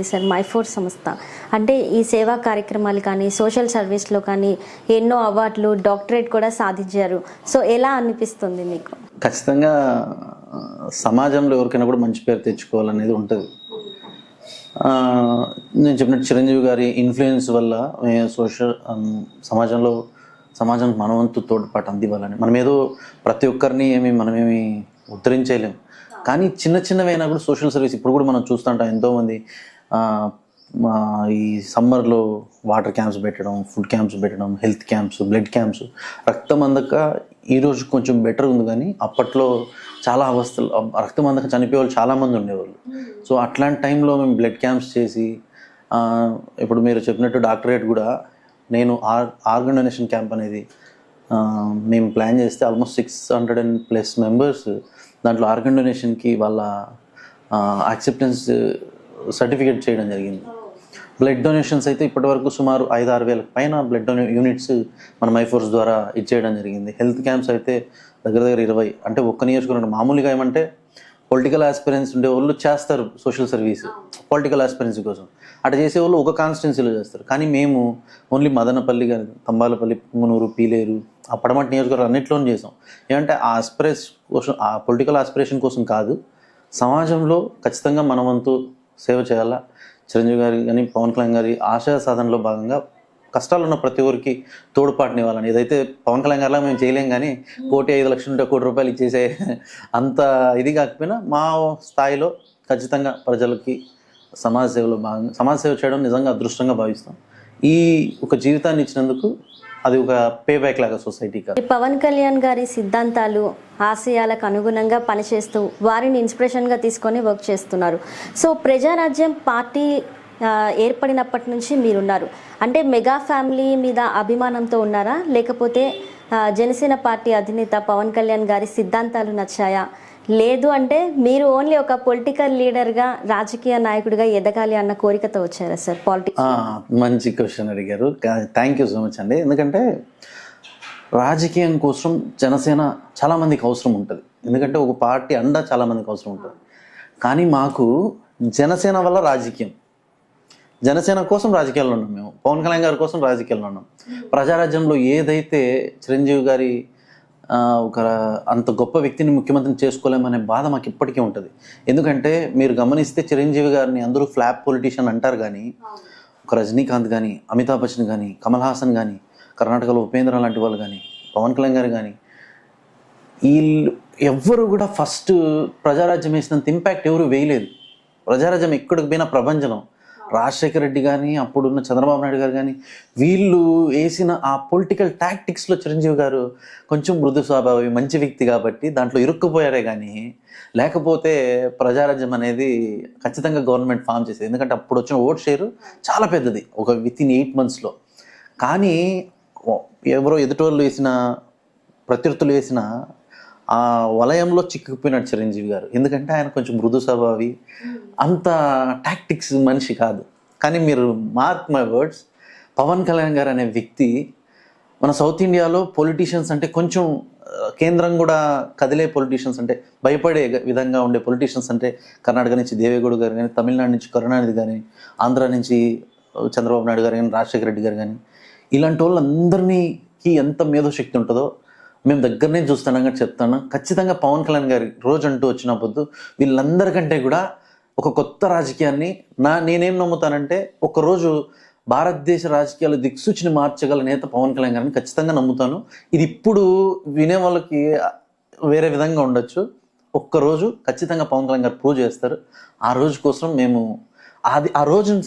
Sir మైఫోర్ సంస్థ అంటే ఈ సేవా కార్యక్రమాలు కానీ సోషల్ సర్వీస్లో కానీ ఎన్నో అవార్డులు డాక్టరేట్ కూడా సాధించారు. సో ఎలా అనిపిస్తుంది మీకు? ఖచ్చితంగా సమాజంలో ఎవరికైనా కూడా మంచి పేరు తెచ్చుకోవాలనేది ఉంటుంది. నేను చెప్పినట్టు చిరంజీవి గారి ఇన్ఫ్లుయెన్స్ వల్ల సమాజానికి మనవంతు తోడ్పాటు అందివ్వాలని మనం ఏదో ప్రతి ఒక్కరిని మనమేమి ఉద్ధరించలేం, కానీ చిన్న చిన్నవైనా కూడా సోషల్ సర్వీస్ ఇప్పుడు కూడా మనం చూస్తుంటాం. ఎంతోమంది ఈ సమ్మర్లో వాటర్ క్యాంప్స్ పెట్టడం, ఫుడ్ క్యాంప్స్ పెట్టడం, హెల్త్ క్యాంప్స్, బ్లడ్ క్యాంప్స్. రక్తం అందక ఈరోజు కొంచెం బెటర్ ఉంది, కానీ అప్పట్లో చాలా అవస్థలు, రక్తం అందక చనిపోయేవాళ్ళు చాలామంది ఉండేవాళ్ళు. సో అట్లాంటి టైంలో మేము బ్లడ్ క్యాంప్స్ చేసి, ఇప్పుడు మీరు చెప్పినట్టు డాక్టరేట్ కూడా నేను ఆర్గన్ డొనేషన్ క్యాంప్ అనేది మేము ప్లాన్ చేస్తే ఆల్మోస్ట్ 600+ మెంబర్స్ దాంట్లో ఆర్గన్ డొనేషన్కి వాళ్ళ యాక్సెప్టెన్స్ సర్టిఫికేట్ చేయడం జరిగింది. బ్లడ్ డొనేషన్స్ అయితే ఇప్పటివరకు సుమారు 5-6 వేలకు పైన బ్లడ్ యూనిట్స్ మన మైఫోర్స్ ద్వారా ఇచ్చేయడం జరిగింది. హెల్త్ క్యాంప్స్ అయితే దగ్గర 20, అంటే ఒక్క నియోజకవర్గం. మామూలుగా ఏమంటే పొలిటికల్ ఆస్పిరెన్స్ ఉండేవాళ్ళు చేస్తారు సోషల్ సర్వీస్ పొలిటికల్ ఆస్పిరెన్సీ కోసం, అటు చేసేవాళ్ళు ఒక కాన్స్టిట్యున్సీలో చేస్తారు. కానీ మేము ఓన్లీ మదనపల్లి కానీ, తంబాలపల్లి, పుంగనూరు, పీలేరు, ఆ పడమటి నియోజకవర్గాలు అన్నింటిలోనూ చేసాం. ఏమంటే ఆ కోసం, ఆ పొలిటికల్ ఆస్పిరేషన్ కోసం కాదు, సమాజంలో ఖచ్చితంగా మన వంతు సేవ చేయాలా. చిరంజీవి గారి కానీ పవన్ కళ్యాణ్ గారి ఆశయ సాధనలో భాగంగా కష్టాలు ఉన్న ప్రతి ఒక్కరికి తోడ్పాటునివ్వాలని. ఏదైతే పవన్ కళ్యాణ్ గారిలా మేము చేయలేం, కానీ 1,05,00,000 ఉంటే 1 కోటి రూపాయలు ఇచ్చేసే అంత ఇది కాకపోయినా మా స్థాయిలో ఖచ్చితంగా ప్రజలకి సమాజ సేవలో భాగంగా సమాజ సేవ చేయడం నిజంగా అదృష్టంగా భావిస్తాం. ఈ ఒక జీవితాన్ని ఇచ్చినందుకు అది ఒక పే బ్యాక్ లాగా సొసైటీకి. పవన్ కళ్యాణ్ గారి సిద్ధాంతాలు, ఆశయాలకు అనుగుణంగా పనిచేస్తూ వారిని ఇన్స్పిరేషన్గా తీసుకొని వర్క్ చేస్తున్నారు. సో ప్రజారాజ్యం పార్టీ ఏర్పడినప్పటి నుంచి మీరున్నారు అంటే మెగా ఫ్యామిలీ మీద అభిమానంతో ఉన్నారా, లేకపోతే జనసేన పార్టీ అధినేత పవన్ కళ్యాణ్ గారి సిద్ధాంతాలు నచ్చాయా? లేదు అంటే మీరు ఓన్లీ ఒక పొలిటికల్ లీడర్గా, రాజకీయ నాయకుడిగా ఎదగాలి అన్న కోరికతో వచ్చారా సార్ పాలిటిక్స్? మంచి క్వశ్చన్ అడిగారు, థ్యాంక్ యూ సో మచ్ అండి. ఎందుకంటే రాజకీయం కోసం జనసేన చాలామందికి అవసరం ఉంటుంది, ఎందుకంటే ఒక పార్టీ అండ చాలామందికి అవసరం ఉంటుంది. కానీ మాకు జనసేన వల్ల రాజకీయం, జనసేన కోసం రాజకీయాల్లో ఉన్నాం. మేము పవన్ కళ్యాణ్ గారి కోసం రాజకీయాల్లో ఉన్నాం. ప్రజారాజ్యంలో ఏదైతే చిరంజీవి గారి ఒక అంత గొప్ప వ్యక్తిని ముఖ్యమంత్రిని చేసుకోలేమనే బాధ మాకు ఇప్పటికీ ఉంటుంది. ఎందుకంటే మీరు గమనిస్తే చిరంజీవి గారిని అందరూ ఫ్లాప్ పొలిటీషియన్ అంటారు, కానీ ఒక రజనీకాంత్ కానీ, అమితాబ్ బచ్చన్ కానీ, కమల్ హాసన్ కానీ, కర్ణాటకలో ఉపేంద్ర లాంటి వాళ్ళు కానీ, పవన్ కళ్యాణ్ గారు కానీ, వీళ్ళు ఎవ్వరు కూడా ఫస్ట్ ప్రజారాజ్యం వేసినంత ఇంపాక్ట్ ఎవరు వేయలేదు. ప్రజారాజ్యం ఎక్కడికి పోయినా ప్రభంజనం. రాజశేఖర రెడ్డి కానీ, అప్పుడున్న చంద్రబాబు నాయుడు గారు కానీ, వీళ్ళు వేసిన ఆ పొలిటికల్ టాక్టిక్స్లో చిరంజీవి గారు కొంచెం మృదు స్వభావి, మంచి వ్యక్తి కాబట్టి దాంట్లో ఇరుక్కుపోయారే. కానీ లేకపోతే ప్రజారాజ్యం అనేది ఖచ్చితంగా గవర్నమెంట్ ఫామ్ చేసేది. ఎందుకంటే అప్పుడు వచ్చిన ఓట్ షేరు చాలా పెద్దది, ఒక వితిన్ 8 monthsలో. కానీ ఎవరో ఎదుటోళ్ళు వేసిన, ప్రత్యర్థులు వేసిన ఆ వలయంలో చిక్కుకుపోయినాడు చిరంజీవి గారు. ఎందుకంటే ఆయన కొంచెం మృదు స్వభావి, అంత టాక్టిక్స్ మనిషి కాదు. కానీ మీరు mark my words, Pawan Kalyan గారు అనే వ్యక్తి మన సౌత్ ఇండియాలో పొలిటీషియన్స్ అంటే కొంచెం కేంద్రం కూడా కదిలే పొలిటీషియన్స్, అంటే భయపడే విధంగా ఉండే పొలిటీషియన్స్ అంటే కర్ణాటక నుంచి దేవేగౌడ గారు కానీ, తమిళనాడు నుంచి కరుణానిధి కానీ, ఆంధ్ర నుంచి చంద్రబాబు నాయుడు గారు కానీ, రాజశేఖర రెడ్డి గారు కానీ, ఇలాంటి వాళ్ళందరికీ ఎంత మేధోశక్తి ఉంటుందో మేము దగ్గరనే చూస్తున్నాం. చెప్తాను, ఖచ్చితంగా పవన్ కళ్యాణ్ గారి రోజు అంటూ వచ్చినప్పుడు వీళ్ళందరికంటే కూడా ఒక కొత్త రాజకీయాన్ని నేనేం నమ్ముతానంటే, ఒకరోజు భారతదేశ రాజకీయాల దిక్సూచిని మార్చగల నేత పవన్ కళ్యాణ్ గారిని ఖచ్చితంగా నమ్ముతాను. ఇది ఇప్పుడు వినే వాళ్ళకి వేరే విధంగా ఉండొచ్చు, ఒక్కరోజు ఖచ్చితంగా పవన్ కళ్యాణ్ గారు ప్రూవ్ చేస్తారు. ఆ రోజు కోసం మేము ఆ రోజును